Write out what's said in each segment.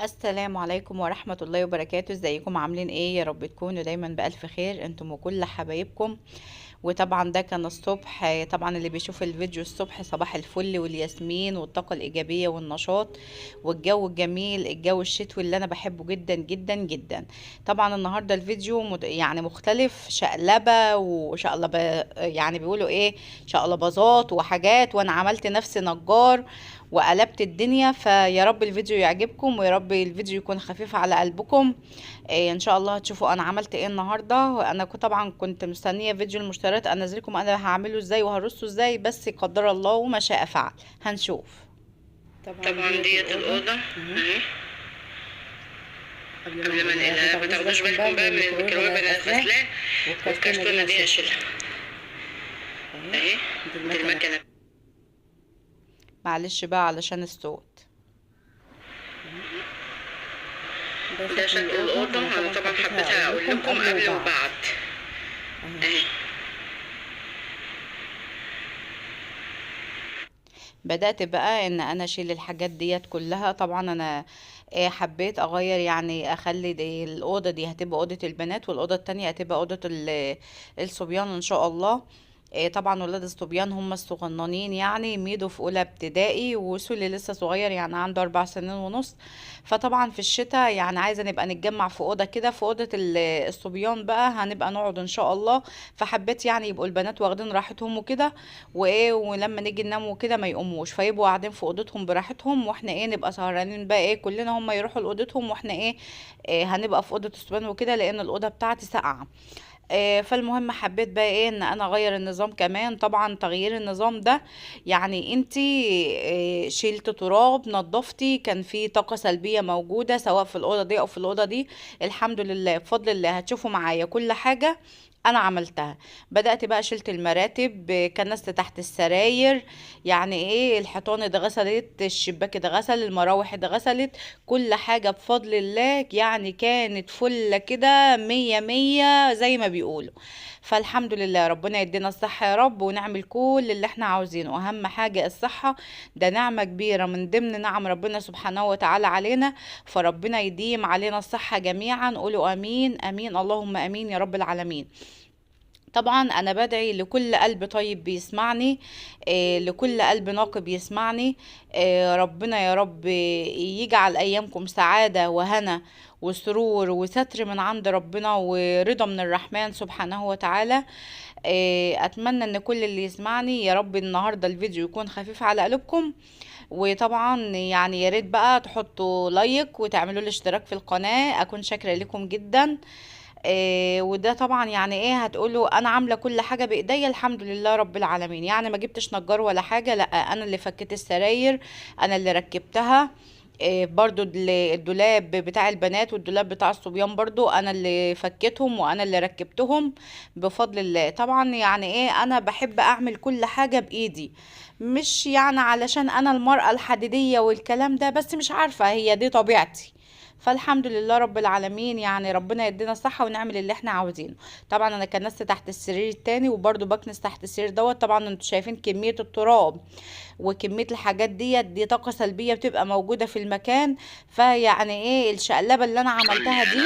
السلام عليكم ورحمة الله وبركاته. ازيكم عاملين ايه؟ يا رب تكونوا دايما بألف خير انتم وكل حبايبكم. وطبعا ده كان الصبح، طبعا اللي بيشوف الفيديو الصبح صباح الفل والياسمين والطاقة الإيجابية والنشاط والجو الجميل، الجو الشتوي اللي أنا بحبه جدا جدا جدا. طبعا النهاردة الفيديو يعني مختلف، شقلبة وشقلبة، يعني بيقولوا ايه، شقلباظات وحاجات، وانا عملت نفسي نجار وقلبت الدنيا. فيا رب الفيديو يعجبكم ويا رب الفيديو يكون خفيف على قلبكم. إيه ان شاء الله هتشوفوا انا عملت ايه النهارده. انا كنت طبعا كنت مستنيه فيديو المشتريات انزلكم انا هعمله ازاي وهرصه ازاي، بس قدر الله وما شاء فعل. هنشوف. طبعا ديت الأوضة اهي. قبل ما نقلها ما تاخدوش بالكم بقى من الميكروويف اللي غسلاه، والكرتونة دي هشيلها اهي. دي المكنة. معلش بقى علشان الصوت. ده شكل الأوضة. أنا طبعا حبيتها أقول لكم قبل وبعد اهي. بدأت بقى ان انا اشيل الحاجات ديت كلها. طبعا انا حبيت اغير، يعني اخلي دي الاوضه دي هتبقى اوضه البنات والاوضه التانية هتبقى اوضه الصبيان ان شاء الله. طبعا ولاد الصبيان هم الصغننين، يعني ميدو في اولى ابتدائي وسولي لسه صغير يعني عنده 4 سنين ونص. فطبعا في الشتاء يعني عايزه نبقى نتجمع في اوضه كده، في اوضه الصبيان بقى هنبقى نقعد ان شاء الله. فحبيت يعني يبقوا البنات واخدين راحتهم وكده، وايه ولما نيجي ننام وكده ما يقوموش، فيبقوا قاعدين في اوضتهم براحتهم، واحنا ايه نبقى سهرانين بقى ايه كلنا، هم يروحوا لاوضتهم واحنا إيه هنبقى في اوضه الصبيان وكده، لان الاوضه بتاعتي ساقعه. فالمهم حبيت بقى ايه ان انا اغير النظام كمان. طبعا تغيير النظام ده يعني انتي شيلت تراب، نظفتي، كان في طاقة سلبية موجودة سواء في الأوضة دي او في الأوضة دي. الحمد لله بفضل الله هتشوفوا معايا كل حاجة انا عملتها. بدأت بقى شلت المراتب، كنست تحت السراير، يعني ايه الحيطان اتغسلت، الشباك اتغسل، المراوح اتغسلت، كل حاجة بفضل الله يعني كانت فلة كده مية مية زي ما بيقولوا. فالحمد لله ربنا يدينا الصحة يا رب ونعمل كل اللي احنا عاوزينه. اهم حاجة الصحة، ده نعمة كبيرة من ضمن نعم ربنا سبحانه وتعالى علينا. فربنا يديم علينا الصحة جميعا، قولوا امين امين اللهم امين يا رب العالمين. طبعا انا بدعي لكل قلب طيب بيسمعني، لكل قلب ناقي بيسمعني. ربنا يا رب يجعل ايامكم سعادة وهنا وسرور وستر من عند ربنا ورضا من الرحمن سبحانه وتعالى. اتمنى ان كل اللي يسمعني يا رب النهارده الفيديو يكون خفيف على قلوبكم. وطبعا يعني يا ريت بقى تحطوا لايك وتعملوا الاشتراك في القناة، اكون شاكرة لكم جدا. وده طبعا يعني ايه هتقولوا انا عامله كل حاجه بايديا الحمد لله رب العالمين، يعني ما جبتش نجار ولا حاجه، لا انا اللي فكيت السراير، انا اللي ركبتها. برضو الدولاب بتاع البنات والدولاب بتاع الصبيان برضو انا اللي فكيتهم وانا اللي ركبتهم بفضل الله. طبعا يعني ايه انا بحب اعمل كل حاجه بايدي، مش يعني علشان انا المرأة الحديدية والكلام ده، بس مش عارفة هي دي طبيعتي. فالحمد لله رب العالمين، يعني ربنا يدينا الصحة ونعمل اللي احنا عاوزينه. طبعا انا كنست تحت السرير التاني وبرضو بكنس تحت السرير دوت. طبعا انتوا شايفين كمية التراب وكمية الحاجات دي طاقة سلبية بتبقى موجودة في المكان. فيعني ايه الشقلبة اللي انا عملتها دي،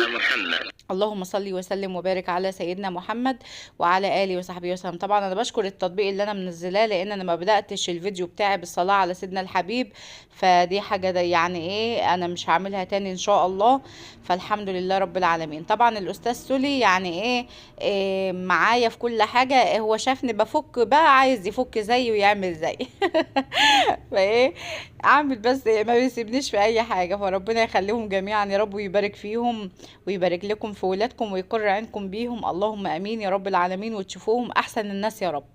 اللهم صل وسلم وبارك على سيدنا محمد وعلى اله وصحبه وسلم. طبعا انا بشكر التطبيق اللي انا منزلاه، لان انا ما بداتش الفيديو بتاعي بالصلاه على سيدنا الحبيب، فدي حاجه ده يعني ايه انا مش هعملها تاني ان شاء الله. فالحمد لله رب العالمين. طبعا الاستاذ سولي يعني إيه معايا في كل حاجه، هو شافني بفك بقى عايز يفك زيي ويعمل زي فايه اعمل، بس ما بيسيبنيش في اي حاجه. فربنا يخليهم جميعا يا رب ويبارك فيهم ويبارك لكم في ولادكم ويقر عينكم بيهم اللهم امين يا رب العالمين، وتشوفوهم احسن الناس يا رب.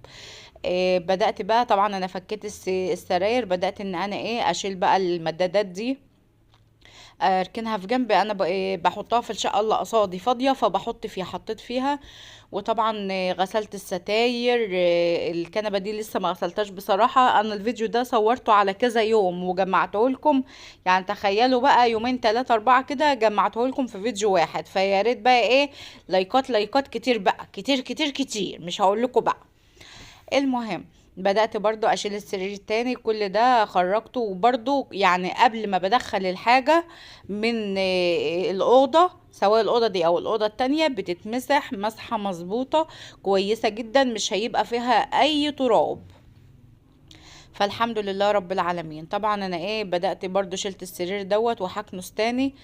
بدأت بقى طبعا انا فكيت السراير، بدأت ان انا ايه اشيل بقى المدادات دي، اركنها في جنب. انا بحطها في الشقه اللي قصادي فاضيه فبحط فيها، حطيت فيها. وطبعا غسلت الستاير. الكنبه دي لسه ما غسلتهاش بصراحه، انا الفيديو ده صورته على كذا يوم وجمعته لكم، يعني تخيلوا بقى يومين 3 4 كده جمعته لكم في فيديو واحد. فيا ريت بقى ايه لايكات لايكات كتير بقى، كتير كتير كتير، مش هقول لكم بقى. المهم بدأت برضو اشيل السرير التاني، كل ده خرجته. وبرضو يعني قبل ما بدخل الحاجة من الأوضة، سواء الأوضة دي أو الأوضة التانية، بتتمسح مسحة مظبوطة كويسة جدا، مش هيبقى فيها أي تراب. فالحمد لله رب العالمين. طبعا انا بدأت برضو شلت السرير دوت وهكنس تاني.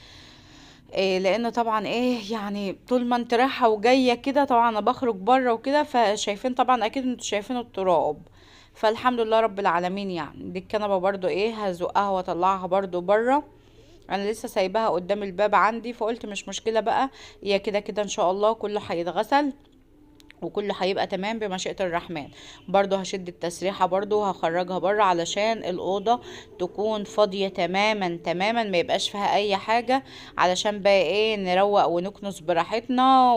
لان طبعا يعني طول ما انت رايحه وجايه كده، طبعا انا بخرج بره وكده، فشايفين طبعا اكيد انتوا شايفين التراب. فالحمد لله رب العالمين. يعني دي الكنبه برضو هزقها واطلعها برضو بره. انا لسه سايباها قدام الباب عندي، فقلت مش مشكله بقى، هي كده كده ان شاء الله كله هيتغسل وكله هيبقى تمام بمشيئة الرحمن. برضو هشد التسريحة برضو هخرجها بره علشان الأوضة تكون فاضية تماما تماما، ما يبقاش فيها أي حاجة، علشان بقى نروق ونكنس براحتنا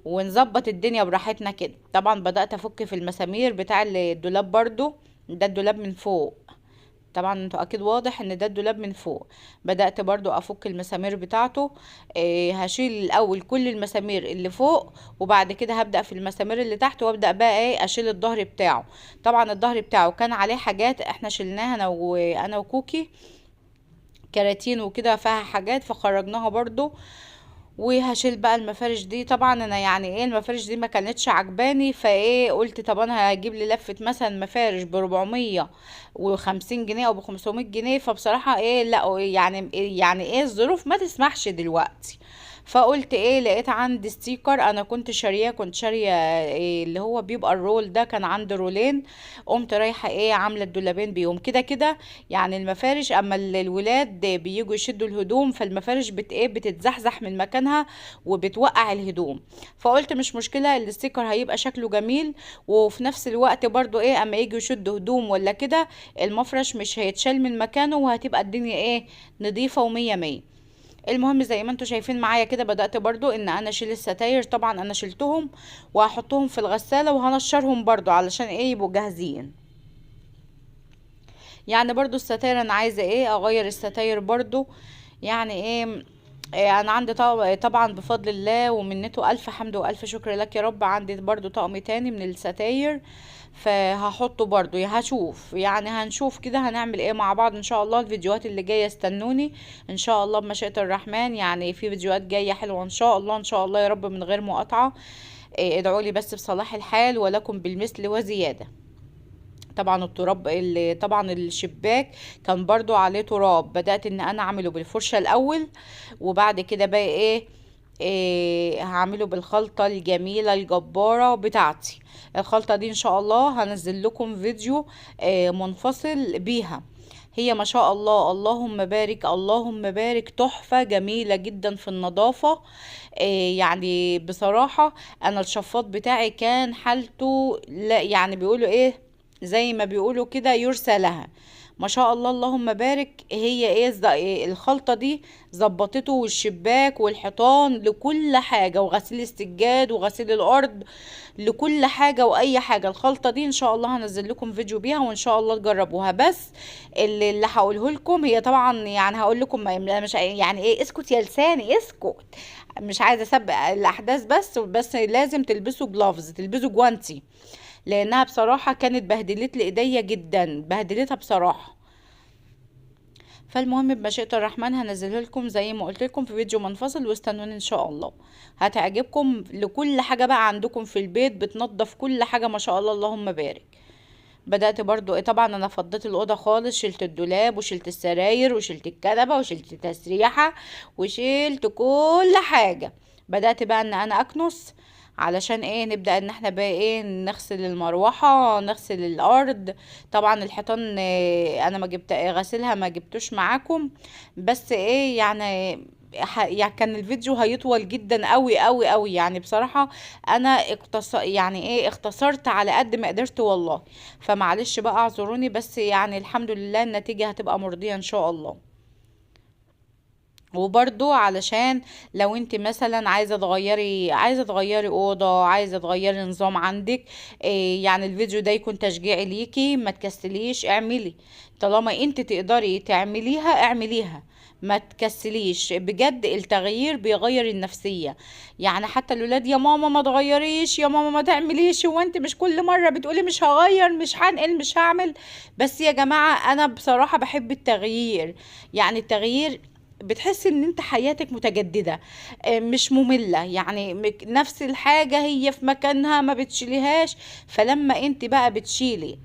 ونظبط الدنيا براحتنا كده. طبعا بدأت أفك في المسامير بتاع الدولاب برضو، ده الدولاب من فوق. طبعا انتوا اكيد واضح ان ده الدولاب من فوق. بدأت برضو افك المسامير بتاعته. هشيل الاول كل المسامير اللي فوق، وبعد كده هبدأ في المسامير اللي تحت، وابدأ بقى اشيل الظهر بتاعه. طبعا الظهر بتاعه كان عليه حاجات احنا شلناها انا وكوكي، كراتين وكده فيها حاجات، فخرجناها برضو. وهشيل بقى المفارش دي. طبعا انا يعني المفارش دي ما كانتش عجباني، قلت طب انا هجيب لي لفة مثلا مفارش ب450 جنيه او ب500 جنيه. فبصراحة لا، يعني الظروف ما تسمحش دلوقتي. فقلت لقيت عندي ستيكر انا كنت شاريه اللي هو بيبقى الرول ده، كان عندي رولين. قمت رايحه عامله الدولابين بيهم كده كده. يعني المفارش اما الولاد بييجوا يشدوا الهدوم، فالمفارش بتتزحزح من مكانها وبتوقع الهدوم. فقلت مش مشكله، الستيكر هيبقى شكله جميل، وفي نفس الوقت برضو اما يجوا يشدوا هدوم ولا كده، المفرش مش هيتشال من مكانه، وهتبقى الدنيا نظيفه ومية مية. المهم زي ما انتوا شايفين معايا كده، بدأت برضو ان انا اشيل الستاير. طبعا انا شلتهم وهحطهم في الغسالة وهنشرهم برضو علشان يبقوا جاهزين. يعني برضو الستاير انا عايزة اغير الستاير برضو. يعني انا عندي طبعا بفضل الله ومنته الف حمد والف شكر لك يا رب، عندي برضو طقم تاني من الستاير، فهحطه برضو. هشوف يعني هنشوف كده هنعمل مع بعض ان شاء الله. الفيديوهات اللي جايه استنوني ان شاء الله بمشيئة الرحمن. يعني في فيديوهات جايه حلوه ان شاء الله، ان شاء الله يا رب من غير مقاطعه. ادعوا لي بس بصلاح الحال ولكم بالمثل وزياده. طبعا التراب اللي طبعا الشباك كان برضو عليه تراب، بدأت ان انا اعمله بالفرشة الاول، وبعد كده بقى هعمله بالخلطة الجميلة الجبارة بتاعتي. الخلطة دي ان شاء الله هنزل لكم فيديو منفصل بيها. هي ما شاء الله اللهم بارك اللهم بارك، تحفة جميلة جدا في النظافة. يعني بصراحة انا الشفاط بتاعي كان حالته لا، يعني بيقولوا زي ما بيقولوا كده يرثى لها. ما شاء الله اللهم بارك. هي الخلطة دي ظبطته، والشباك والحيطان لكل حاجة، وغسيل السجاد وغسيل الارض، لكل حاجة واي حاجة. الخلطة دي ان شاء الله هنزل لكم فيديو بيها وان شاء الله تجربوها. بس اللي هقوله لكم هي طبعا يعني هقول لكم مش يعني اسكت يا لساني اسكت، مش عايزة اسبق الاحداث. بس لازم تلبسوا جلافز، تلبسوا جوانتي، لانها بصراحة كانت بهدلت لي ايديا جدا، بهدلتها بصراحة. فالمهم بمشيئة الرحمن هنزله لكم زي ما قلت لكم في فيديو منفصل، واستنوني ان شاء الله هتعجبكم. لكل حاجة بقى عندكم في البيت بتنظف كل حاجة ما شاء الله اللهم بارك. بدأت برضو طبعا انا فضيت الأوضة خالص، شلت الدولاب وشلت السراير وشلت الكنبة وشلت التسريحة وشلت كل حاجة. بدأت بقى ان انا اكنس علشان نبدأ ان احنا بقى نغسل المروحة، نغسل الارض. طبعا الحيطان انا ما جبت غسلها، ما جبتوش معاكم. بس يعني يعني كان الفيديو هيطول جدا قوي قوي قوي. يعني بصراحة انا يعني اختصرت على قد ما قدرت والله. فمعلش بقى اعذروني، بس يعني الحمد لله النتيجة هتبقى مرضية ان شاء الله. وبرضو علشان لو انت مثلا عايزه تغيري اوضه، عايزه تغيري نظام عندك، يعني الفيديو ده يكون تشجيعي ليكي، ما تكسليش اعملي. طالما انت تقدري تعمليها اعمليها، ما تكسليش. بجد التغيير بيغير النفسيه. يعني حتى الولاد: يا ماما ما تغيريش، يا ماما ما تعمليش، هو انت مش كل مره بتقولي مش هغير، مش هنقل، مش هعمل؟ بس يا جماعه انا بصراحه بحب التغيير. يعني التغيير بتحس ان انت حياتك متجددة، مش مملة. يعني نفس الحاجة هي في مكانها، ما بتشيليهاش. فلما انت بقى بتشيلي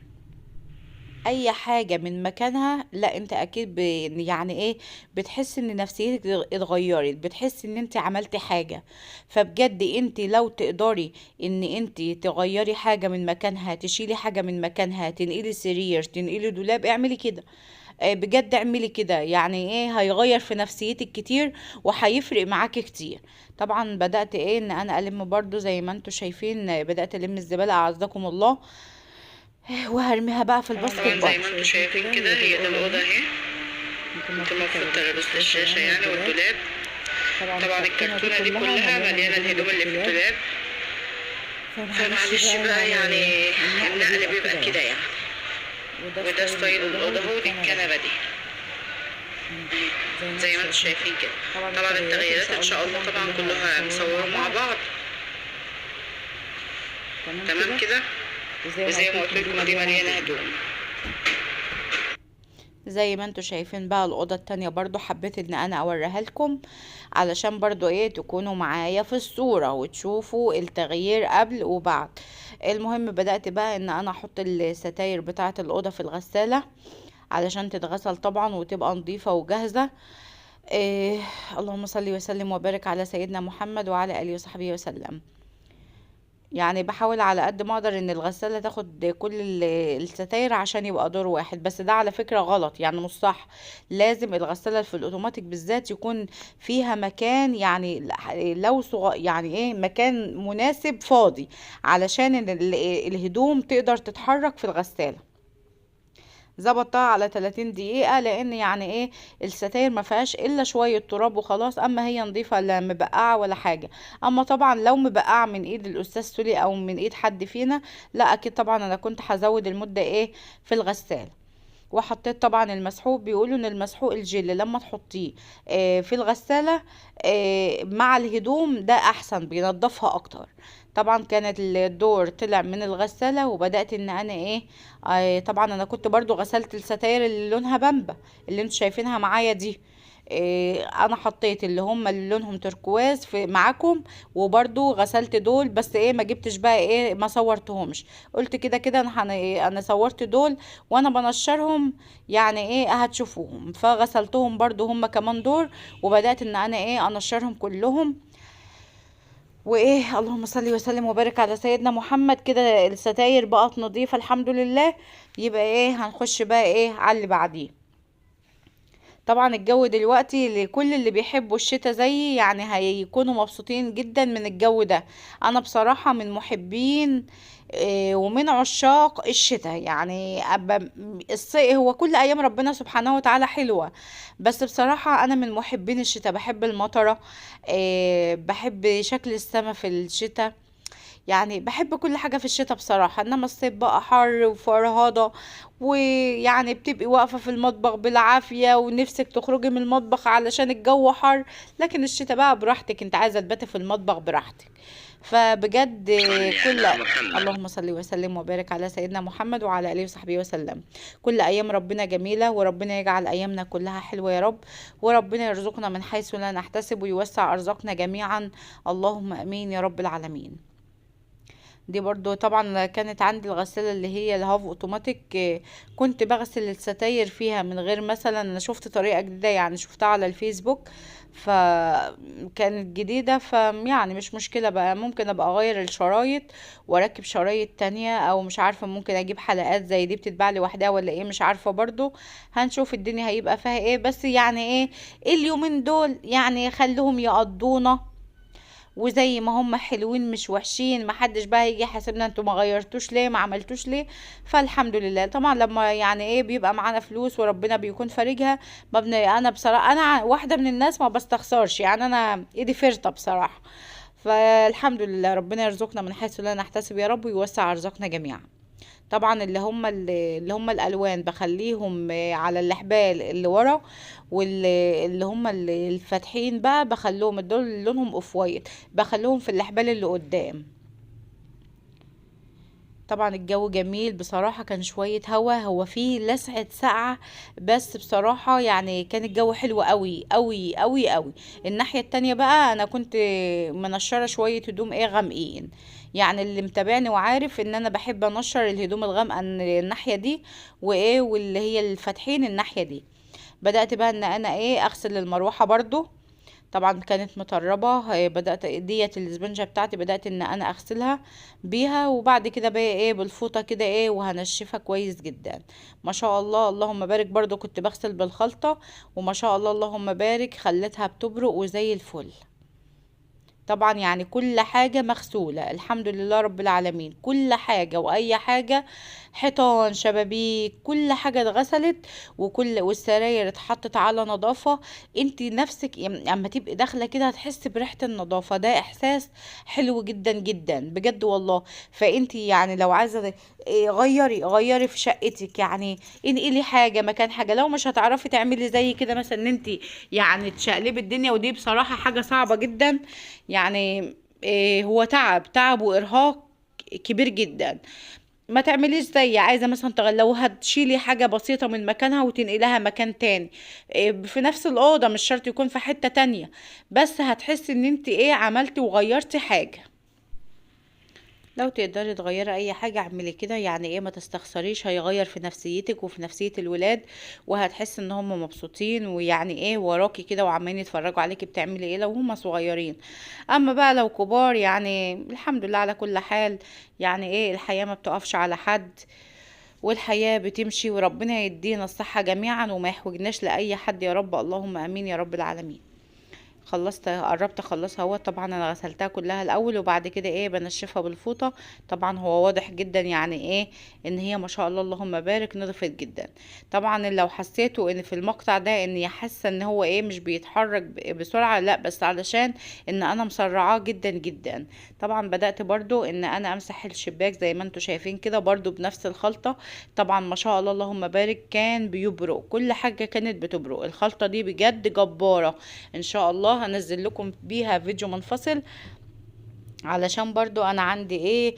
اي حاجة من مكانها، لا انت اكيد يعني ايه، بتحس ان نفسيتك اتغيرت، بتحس ان انت عملتي حاجة. فبجد انت لو تقدري ان انت تغيري حاجة من مكانها، تشيلي حاجة من مكانها، تنقلي سرير، تنقلي دولاب، اعملي كده. بجد اعملي كده. يعني ايه، هيغير في نفسيتك كتير وهيفرق معاكي كتير. طبعا بدأت ايه ان انا الم برضو زي ما انتوا شايفين، بدأت الم الزبالة اعزكم الله، وهرميها بقى في الباسكت طبعا زي ما بره. انتوا شايفين كده هي دي الأوضة اهي. انت المفروض ترابيزة الشاشة يعني والدولاب. طبعا الكرتونة دي كلها مليانة الهدوم اللي في الدولاب. فمعلش بقى يعني النقل بيبقى كده يعني. وده ستايل الأوضة اهو، دي الكنبة دي زي ما انتوا شايفين كده. طبعا التغييرات ان شاء الله طبعا كلها هنصورهم مع بعض. تمام كده. وزي ما قلت لكم دي مليانة هدوم. زي ما انتوا شايفين بقى الأوضة التانية برضو حبيت ان انا اوريها لكم، علشان برضو ايه تكونوا معايا في الصورة وتشوفوا التغيير قبل وبعد. المهم بدأت بقى ان انا احط الستاير بتاعة الأوضة في الغسالة علشان تتغسل طبعا وتبقى نظيفة وجاهزة. إيه، اللهم صل وسلم وبارك على سيدنا محمد وعلى آله وصحبه وسلم. يعني بحاول على قد ما اقدر ان الغسالة تاخد كل الستاير عشان يبقى دور واحد، بس ده على فكرة غلط، يعني مش صح. لازم الغسالة في الاوتوماتيك بالذات يكون فيها مكان، يعني لو يعني ايه، مكان مناسب فاضي علشان إن الهدوم تقدر تتحرك في الغسالة. ظبطتها على 30 دقيقة، لان يعني ايه، الستاير ما فيهاش الا شوية تراب وخلاص، اما هي نظيفة لا مبقعة ولا حاجة. اما طبعا لو مبقعة من ايد الاستاذ سولي او من ايد حد فينا، لا اكيد طبعا انا كنت هزود المدة ايه في الغسالة. وحطيت طبعا المسحوق. بيقولوا ان المسحوق الجل لما تحطيه في الغسالة مع الهدوم ده احسن، بينضفها اكتر. طبعا كانت الدور طلع من الغسالة وبدأت ان انا ايه، طبعا انا كنت برضو غسلت الستاير اللي لونها بامبا اللي انتوا شايفينها معايا دي. انا حطيت اللي هم اللي لونهم تركواز في معاكم، وبرضو غسلت دول، بس ايه ما جبتش بقى ايه، ما صورتهمش. قلت كده كده انا صورت دول وانا بنشرهم، يعني ايه هتشوفوهم. فغسلتهم برضو هم كمان دور، وبدأت ان انا ايه انشرهم كلهم. وايه، اللهم صل وسلم وبارك على سيدنا محمد. كده الستاير بقت نظيفة الحمد لله. يبقى ايه، هنخش بقى ايه على اللي بعديه. طبعا الجو دلوقتي لكل اللي بيحبوا الشتاء زيي يعني هيكونوا مبسوطين جدا من الجو ده. انا بصراحة من محبين ومن عشاق الشتاء. يعني الصيف هو كل ايام ربنا سبحانه وتعالى حلوة، بس بصراحة انا من محبين الشتاء. بحب المطرة، بحب شكل السماء في الشتاء. يعني بحب كل حاجة في الشتاء بصراحة. انما الصيف بقى حر وفرهضة، ويعني بتبقي واقفة في المطبخ بالعافية ونفسك تخرجي من المطبخ علشان الجو حر. لكن الشتاء بقى براحتك، انت عايزة تباتي في المطبخ براحتك. فبجد كل اللهم صل وسلم وبارك على سيدنا محمد وعلى اله وصحبه وسلم. كل ايام ربنا جميلة، وربنا يجعل ايامنا كلها حلوة يا رب. وربنا يرزقنا من حيث لا نحتسب ويوسع ارزاقنا جميعا، اللهم امين يا رب العالمين. دي برضو طبعا كانت عندي الغسالة اللي هي الهاف اوتوماتيك. كنت بغسل الستاير فيها من غير، مثلا انا شفت طريقة جديدة يعني شفتها على الفيسبوك فكانت جديدة، فيعني مش مشكلة بقى، ممكن ابقى اغير الشرايط واركب شرايط تانية، او مش عارفة ممكن اجيب حلقات زي دي بتتباع لوحدها ولا ايه، مش عارفة برضو. هنشوف الدنيا هيبقى فيها ايه. بس يعني ايه، اليومين دول يعني خلوهم يقضونا وزي ما هم حلوين مش وحشين، محدش بقى يجي يحاسبنا انتوا ما غيرتوش ليه، ما عملتوش ليه. فالحمد لله. طبعا لما يعني ايه بيبقى معانا فلوس وربنا بيكون فارجها، ما بن... انا بصراحه انا واحده من الناس ما بستخسرش، يعني انا ايدي فرطه بصراحه. فالحمد لله، ربنا يرزقنا من حيث لا نحتسب يا رب، ويوسع ارزاقنا جميعا. طبعا اللي هم الالوان بخليهم على الحبال اللي ورا، واللي هم الفاتحين بقى بخليهم دول لونهم اوف وايت، بخليهم في الحبال اللي قدام. طبعا الجو جميل بصراحة، كان شوية هوا، هو فيه لسعة ساعة، بس بصراحة يعني كان الجو حلو قوي قوي قوي قوي. الناحية التانية بقى انا كنت منشرة شوية هدوم ايه غامقين، يعني اللي متابعني وعارف ان انا بحب انشر الهدوم الغامقة الناحية دي، وايه واللي هي الفاتحين الناحية دي. بدأت بقى ان انا ايه اغسل المروحة برضو. طبعا كانت مطربة، بدأت ديت الاسبنجة بتاعتي بدأت ان انا اغسلها بيها، وبعد كده بقى ايه بالفوطة كده ايه وهنشفها كويس جدا. ما شاء الله اللهم بارك، برضو كنت بغسل بالخلطة، وما شاء الله اللهم بارك خلتها بتبرق وزي الفل. طبعا يعني كل حاجة مغسولة الحمد لله رب العالمين، كل حاجة وأي حاجة، حيطان شبابيك كل حاجة اتغسلت، والسراير اتحطت على نظافة. انتي نفسك اما تبقي داخلة كده هتحسي بريحة النظافة، ده احساس حلو جدا جدا بجد والله. فانتي يعني لو عايزة غيري في شقتك، يعني انقلي حاجة مكان حاجة، لو مش هتعرفي تعملي زي كده مثلا ان انتي يعني تشقلبي الدنيا، ودي بصراحة حاجة صعبة جدا يعني. هو تعب وارهاق كبير جدا. ما تعمليش زي عايزه مثلا لو هتشيلي حاجه بسيطه من مكانها وتنقلها مكان تاني، في نفس الاوضه، مش شرط يكون في حته تانية، بس هتحسي ان انت ايه عملتي وغيرتي حاجه. لو تقدري تغيري اي حاجة اعملي كده، يعني ايه ما تستخسريش، هيغير في نفسيتك وفي نفسية الولاد، وهتحس ان هم مبسوطين ويعني ايه وراكي كده وعمالين يتفرجوا عليكي بتعملي ايه لو هم صغيرين. اما بقى لو كبار يعني الحمد لله على كل حال، يعني ايه الحياة ما بتقفش على حد، والحياة بتمشي، وربنا يدينا الصحة جميعا وما يحوجناش لأي حد يا رب، اللهم امين يا رب العالمين. خلصت، قربت اخلصها. هو طبعا انا غسلتها كلها الاول، وبعد كده ايه بنشفها بالفوطه. طبعا هو واضح جدا يعني ايه ان هي ما شاء الله اللهم بارك نضفت جدا. طبعا لو حسيتوا ان في المقطع ده اني حاسه ان هو ايه مش بيتحرك بسرعه، لا بس علشان ان انا مسرعاه جدا جدا. طبعا بدات برضو ان انا امسح الشباك زي ما انتوا شايفين كده برضو بنفس الخلطه. طبعا ما شاء الله اللهم بارك كان بيبرق، كل حاجه كانت بتبرق، الخلطه دي بجد جباره. ان شاء الله هنزل لكم بيها فيديو منفصل، علشان برضو انا عندي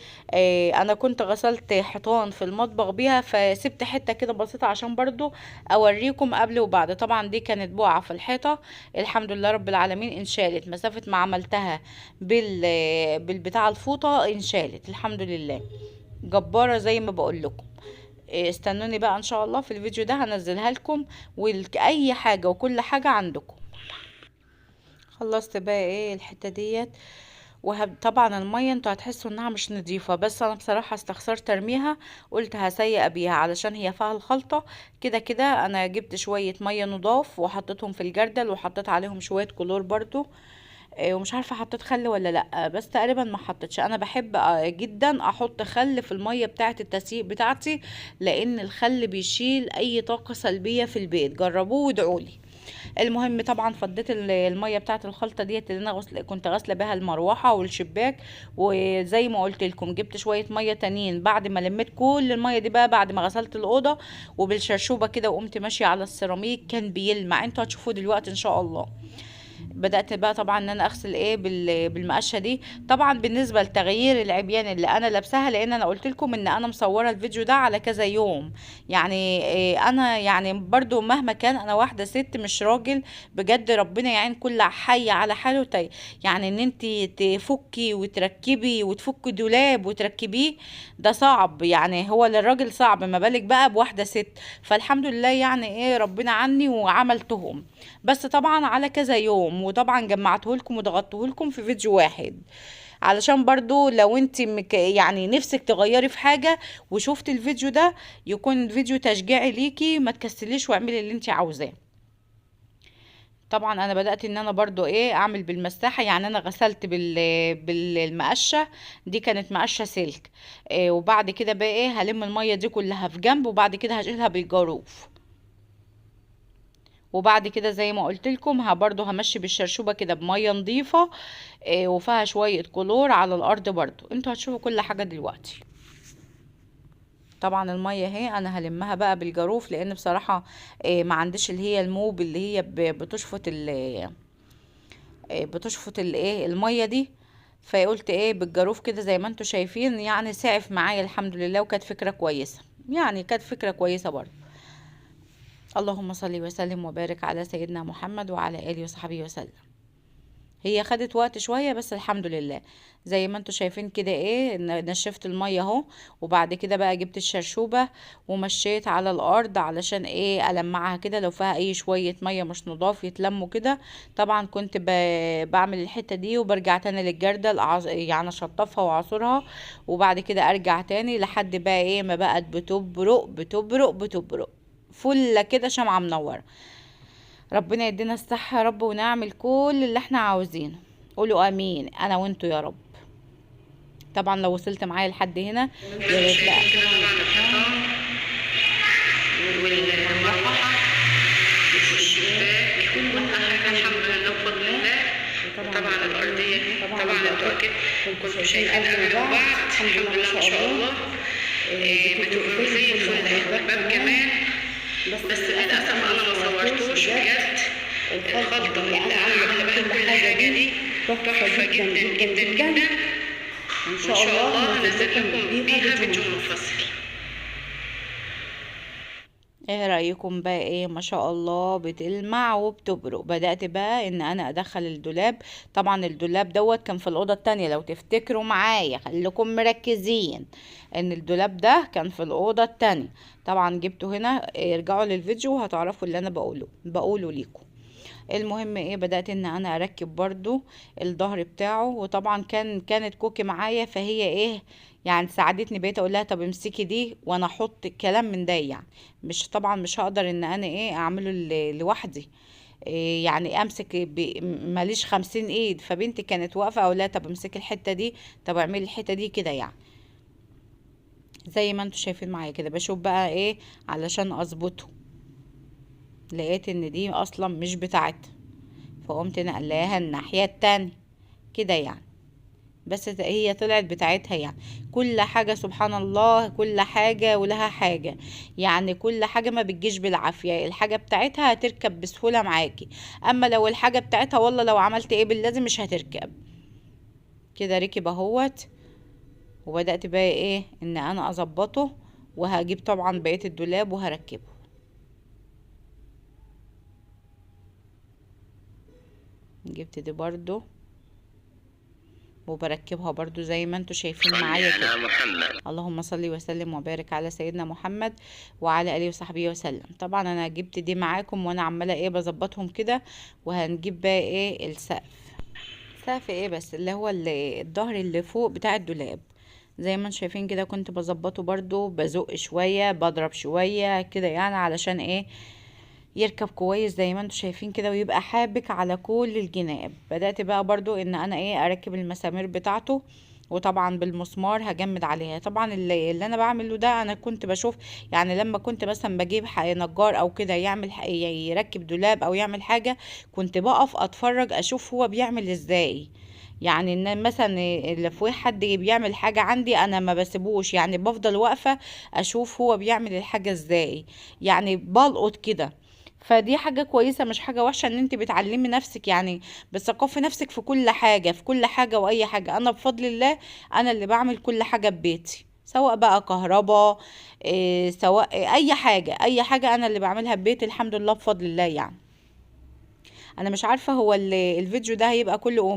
انا كنت غسلت حيطان في المطبخ بيها، فسبت حتة كده بسيطة عشان برضو اوريكم قبل وبعد. طبعا دي كانت بقعة في الحيطة، الحمد لله رب العالمين انشالت مسافة ما عملتها بالبتاع الفوطة، انشالت الحمد لله، جبارة زي ما بقول لكم. استنوني بقى ان شاء الله في الفيديو ده هنزلها لكم، واي حاجة وكل حاجة عندكم. خلصت بقى ايه الحتة ديت، طبعا المية انتوا هتحسوا انها مش نظيفة، بس انا بصراحة استخسرت ارميها، قلت هسيق بيها علشان هي فيها الخلطة. كده كده انا جبت شوية مية نضاف وحطيتهم في الجردل، وحطيت عليهم شوية كلور برضو. ومش عارفة حطيت خل ولا لأ، بس تقريبا ما حطيتش. انا بحب جدا احط خل في المية بتاعة التسييق بتاعتي، لان الخل بيشيل اي طاقة سلبية في البيت، جربوه وادعولي. المهم طبعا فضيت الميه بتاعه الخلطه ديت اللي انا كنت غاسله بيها المروحه والشباك، وزي ما قلت لكم جبت شويه ميه تانيين بعد ما لميت كل الميه دي بقى بعد ما غسلت الاوضه، وبالشرشوبه كده وقمت ماشيه على السيراميك كان بيلمع، انتوا هتشوفوه دلوقتي ان شاء الله. بدأت بقى طبعا ان انا اغسل ايه بالمقشه دي. طبعا بالنسبه لتغيير العبيان اللي انا لابساها، لان انا قلت لكم ان انا مصوره الفيديو ده على كذا يوم، يعني إيه انا يعني برضو مهما كان انا واحده ست مش راجل، بجد ربنا يعين كل حي على حاله. يعني ان انت تفكي وتركبي وتفكي دولاب وتركبيه، ده صعب، يعني هو للراجل صعب، ما بالك بقى بواحده ست. فالحمد لله يعني ايه ربنا عني وعملتهم، بس طبعا على كذا يوم، وطبعا جمعته لكم وضغطته لكم في فيديو واحد، علشان برضو لو انت يعني نفسك تغيري في حاجة وشفت الفيديو ده يكون فيديو تشجيعي ليكي، ما تكسليش واعملي اللي انت عاوزاه. طبعا انا بدأت ان انا برضو ايه اعمل بالمساحة، يعني انا غسلت بالمقشة دي، كانت مقشة سلك. إيه وبعد كده بقى ايه هلم المية دي كلها في جنب، وبعد كده هشيلها بالجاروف. وبعد كده زي ما قلت لكم برضو همشي بالشرشوبة كده بمية نظيفة، إيه وفيها شوية كلور على الارض. برضو انتوا هتشوفوا كل حاجة دلوقتي. طبعا المية اهي انا هلمها بقى بالجاروف، لان بصراحة إيه ما عنديش اللي هي الموب اللي هي بتشفط الايه الميه دي. فقلت ايه بالجاروف كده زي ما انتوا شايفين، يعني سعف معايا الحمد لله، وكانت فكره كويسه، يعني كانت فكره كويسه برضه. اللهم صل وسلم وبارك على سيدنا محمد وعلى اله وصحبه وسلم. هي خدت وقت شوية بس الحمد لله. زي ما انتوا شايفين كده ايه نشفت المية اهو. وبعد كده بقى جبت الشرشوبة ومشيت على الارض علشان ايه المعها كده، لو فيها اي شوية مية مش نضاف يتلموا كده. طبعا كنت بعمل الحتة دي وبرجع تاني للجردل يعني اشطفها واعصرها، وبعد كده ارجع تاني لحد بقى ايه ما بقت بتبرق بتبرق بتبرق فلة كده شمعة منورة. ربنا يدينا الصحة يا رب، ونعمل كل اللي احنا عاوزينه. قولوا امين انا وانتوا يا رب. طبعا لو وصلت معايا لحد هنا يا ريت بقى طبعا الحيطان والمروحة والشباك وكل حاجة الحمد لله بفضل الله. وطبعا الأرضية طبعا انتوا أكيد كنتوا شايفين قبل وبعد، الحمد لله ما شاء الله. بتبقى زي الفل، والباب كمان. بس للأسف أنا ما صورتوش بجد. الخلطة اللي أنا عاملة بها كل حاجة دي تحفة جدا جدا جدا. وإن شاء الله هنزل لكم بيها فيديو منفصل. ايه رأيكم بقى؟ ايه ما شاء الله بتلمع وبتبرق. بدأت بقى ان انا ادخل الدولاب. طبعا الدولاب دوت كان في الأوضة التانية، لو تفتكروا معايا خليكم مركزين ان الدولاب ده كان في الأوضة التانية. طبعا جبته هنا، ارجعوا للفيديو وهتعرفوا اللي انا بقوله ليكم. المهم ايه بدأت ان انا اركب برضو الظهر بتاعه. وطبعا كانت كوكي معايا، فهي ايه يعني ساعدتني. بقيت اقول لها طب امسكي دي وانا احط كلام من ده، يعني مش طبعا مش هقدر ان انا ايه اعمله لوحدي. إيه يعني امسك ماليش 50 ايد. فبنتي كانت واقفه اقول لها طب امسكي الحته دي، طب اعملي الحته دي كده يعني. زي ما انتوا شايفين معايا كده بشوف بقى ايه علشان اظبطه. لقيت ان دي اصلا مش بتاعتها، فقمت نقلاها الناحية التانية كده يعني. بس هي طلعت بتاعتها يعني. كل حاجة سبحان الله، كل حاجة ولها حاجة. يعني كل حاجة ما بتجيش بالعافية، الحاجة بتاعتها هتركب بسهولة معاكي. اما لو الحاجة بتاعتها والله لو عملت ايه باللازم مش هتركب. كده ركب اهوت. وبدأت بقى ايه ان انا اظبطه، وهجيب طبعا بقية الدولاب وهركبه. جبت دي برضو وبركبها برضو زي ما انتوا شايفين معايا كده. اللهم صل وسلم وبارك على سيدنا محمد وعلى اله وصحبه وسلم. طبعا انا جبت دي معاكم وانا عماله ايه بظبطهم كده. وهنجيب بقى ايه السقف. سقف ايه بس اللي هو الظهر اللي فوق بتاع الدولاب. زي ما انتوا شايفين كده كنت بظبطه برضو، بزق شويه بضرب شويه كده يعني علشان ايه يركب كويس زي ما انتوا شايفين كده، ويبقى حابك على كل الجناب. بدأت بقى برضو ان انا ايه اركب المسامير بتاعته. وطبعا بالمسمار هجمد عليها. طبعا اللي انا بعمله ده انا كنت بشوف، يعني لما كنت مثلا بجيب نجار او كده يعمل يركب دولاب او يعمل حاجة، كنت بقف اتفرج اشوف هو بيعمل ازاي. يعني ان مثلا اللي في حد بيعمل حاجة عندي انا ما بسيبوش، يعني بفضل واقفة اشوف هو بيعمل الحاجة ازاي، يعني بلقط كده. فدي حاجة كويسة مش حاجة وحشة ان انت بتعلمي نفسك، يعني بتثقفي نفسك في كل حاجة في كل حاجة واي حاجة. انا بفضل الله انا اللي بعمل كل حاجة ببيتي، سواء بقى كهرباء إيه سواء اي حاجة اي حاجة انا اللي بعملها ببيتي الحمد لله بفضل الله يعني. انا مش عارفة هو الفيديو ده هيبقى كله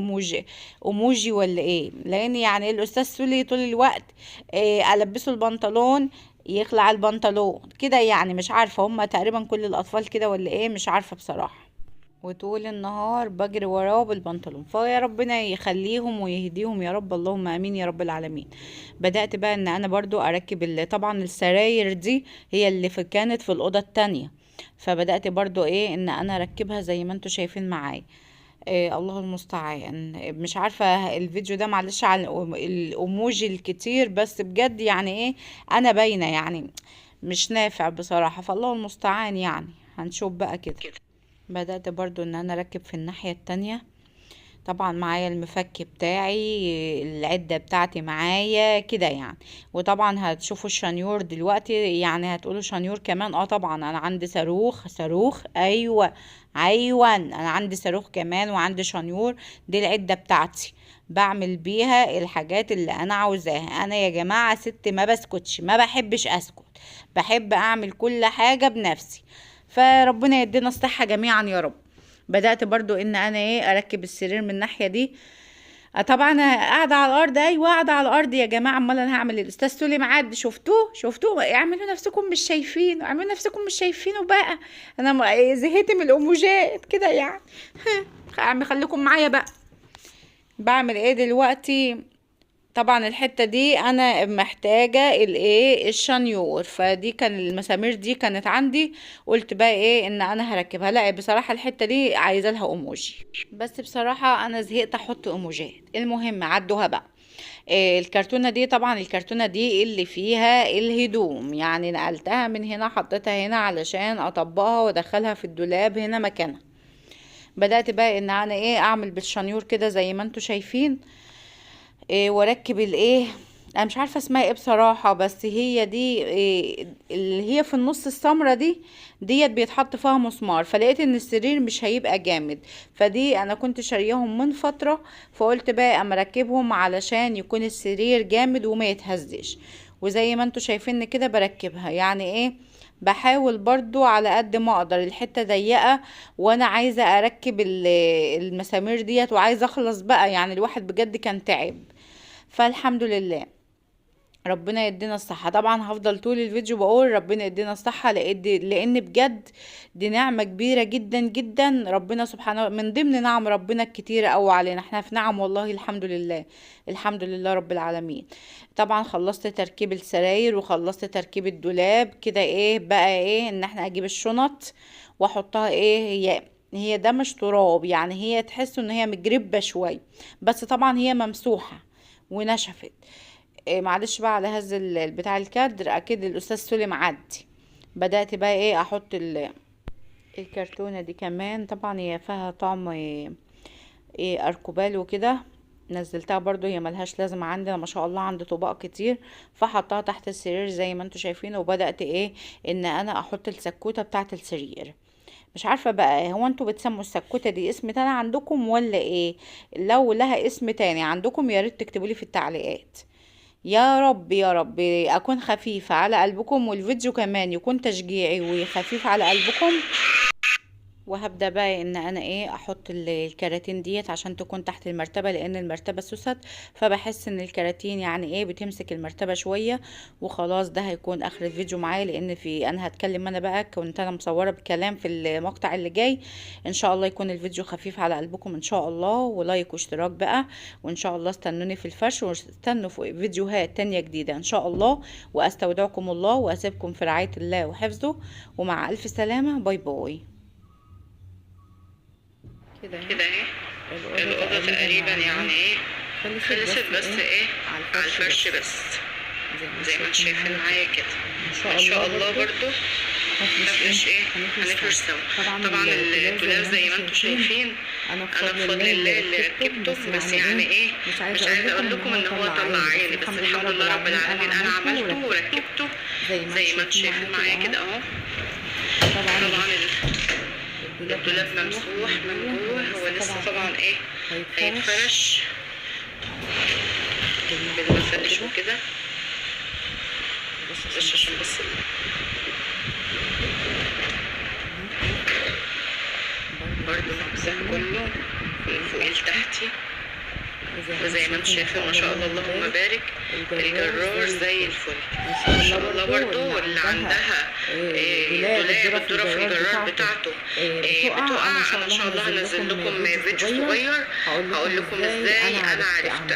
ايموجي ولا ايه، لان يعني الاستاذ سولي طول الوقت إيه البسه البنطلون يخلع البنطلون كده، يعني مش عارفة هما تقريبا كل الاطفال كده ولا ايه مش عارفة بصراحة. وطول النهار بجري وراه بالبنطلون، فيا ربنا يخليهم ويهديهم يا رب، اللهم امين يا رب العالمين. بدأت بقى ان انا برضو اركب طبعا السراير دي هي اللي كانت في الأوضة التانية. فبدأت برضو ايه ان انا اركبها زي ما انتوا شايفين معايا. إيه الله المستعان. مش عارفة الفيديو ده معلش على الأموجي الكتير، بس بجد يعني ايه انا باينة يعني مش نافع بصراحة، فالله المستعان يعني هنشوف بقى كده. بدأت برضو ان انا اركب في الناحية التانية. طبعا معايا المفك بتاعي، العدة بتاعتي معايا كده يعني. وطبعا هتشوفوا الشنيور دلوقتي، يعني هتقولوا شنيور كمان. طبعا انا عندي صاروخ ايوه. ايوه انا عندي صاروخ كمان وعندي شنيور. دي العدة بتاعتي، بعمل بيها الحاجات اللي انا عاوزاها. انا يا جماعة ست ما بسكتش، ما بحبش اسكت، بحب اعمل كل حاجة بنفسي. فربنا يدينا الصحة جميعا يا رب. بدأت برضو ان انا ايه اركب السرير من الناحية دي. طبعا أنا قاعدة على الارض. ايوه قاعدة على الارض يا جماعة، امال انا هعمل الاستاذ سولي معدي. شفتوه اعملوا نفسكم مش شايفين، اعملوا نفسكم مش شايفينه بقى. انا زهقت من الاموجات كده يعني. خليكم معايا بقى. بعمل ايه دلوقتي؟ طبعا الحتة دي انا محتاجة الايه الشنيور، فدي كان المسامير دي كانت عندي. قلت بقى ايه ان انا هركبها. لا بصراحة الحتة دي عايزة لها ايموجي، بس بصراحة انا زهقت احط ايموجيات. المهم عدوها بقى. إيه الكرتونة دي؟ طبعا الكرتونة دي اللي فيها الهدوم، يعني نقلتها من هنا حطيتها هنا علشان اطبقها وادخلها في الدولاب هنا مكانها. بدأت بقى ان انا ايه اعمل بالشنيور كده زي ما انتوا شايفين. إيه واركب الايه، انا مش عارفه اسمها ايه بصراحه، بس هي دي إيه اللي هي في النص السمرة دي، ديت بيتحط فيها مسمار. فلقيت ان السرير مش هيبقى جامد، فدي انا كنت شارياهم من فتره، فقلت بقى اما اركبهم علشان يكون السرير جامد وما يتهزش. وزي ما انتوا شايفين كده بركبها، يعني ايه بحاول برضو على قد ما اقدر. الحته ضيقه وانا عايزه اركب المسامير ديت وعايزه اخلص بقى، يعني الواحد بجد كان تعب. فالحمد لله ربنا يدينا الصحة. طبعا هفضل طول الفيديو بقول ربنا يدينا الصحة، لان بجد دي نعمة كبيرة جدا جدا. ربنا سبحانه من ضمن نعم ربنا الكتيرة قوي علينا، احنا في نعم والله الحمد لله. الحمد لله رب العالمين. طبعا خلصت تركيب السراير وخلصت تركيب الدولاب كده. ايه بقى ايه ان احنا اجيب الشنط واحطها. ايه هي ده مش تراب يعني، هي تحس ان هي مجربة شوية، بس طبعا هي ممسوحة ونشفت. إيه معلش بقى على هذا بتاع الكادر، اكيد الاستاذ سولي معدي. بدأت بقى ايه احط الكرتونة دي كمان. طبعا هي فيها طعم إيه اركوبال وكده. نزلتها برضو، هي ملهاش لازمة عندنا ما شاء الله، عندي طباق كتير. فحطها تحت السرير زي ما انتوا شايفين. وبدأت ايه ان انا احط السكوتة بتاعت السرير. مش عارفة بقى هو انتوا بتسموا السكوتة دي اسم تاني عندكم ولا ايه؟ لو لها اسم تاني عندكم يا ريت تكتبولي في التعليقات. يا رب يا رب اكون خفيفة على قلبكم، والفيديو كمان يكون تشجيعي وخفيف على قلبكم. وهبدأ بقى ان انا ايه احط الكراتين ديت عشان تكون تحت المرتبة، لان المرتبة سوست. فبحس ان الكراتين يعني ايه بتمسك المرتبة شوية. وخلاص ده هيكون اخر الفيديو معايا، لان انا هتكلم انا بقى، كنت انا مصورة بكلام في المقطع اللي جاي. ان شاء الله يكون الفيديو خفيف على قلبكم ان شاء الله، ولايك واشتراك بقى. وان شاء الله استنوني في الفرش، واستنوا في فيديوهات تانية جديدة ان شاء الله. واستودعكم الله واسيبكم في رعاية الله وحفظه، ومع الف سلامة. باي باي. كده اهي الأوضة تقريبا يعني ايه خلصت، بس ايه على الفرش بس زي ما انتم شايفين معايا كده. ان شاء الله برضو هنفرش ايه هنفرش سوا. طبعا الدولاب زي ما انتم شايفين انا بفضل الله اللي ركبته، بس يعني ايه مش عايزه اقول لكم ان هو طلع عيني، بس الحمد لله رب العالمين انا عملته وركبته زي ما انتم شايفين معايا كده اهو. طبعا الدولاب ممسوح من جوه، هو لسه طبعا ايه هيتفرش بالمفرش وكده، بس عشان بس برضه ممسح كله من فوق لتحتي. وزي ما انتم شايفين ما شاء الله اللهم بارك الجرار زي الفل ما شاء الله. برضو واللي عندها دولاب الظرف الجرار بتاعته بتقع، انا ان شاء الله هنزل لكم فيديو صغير هقول لكم ازاي انا عرفت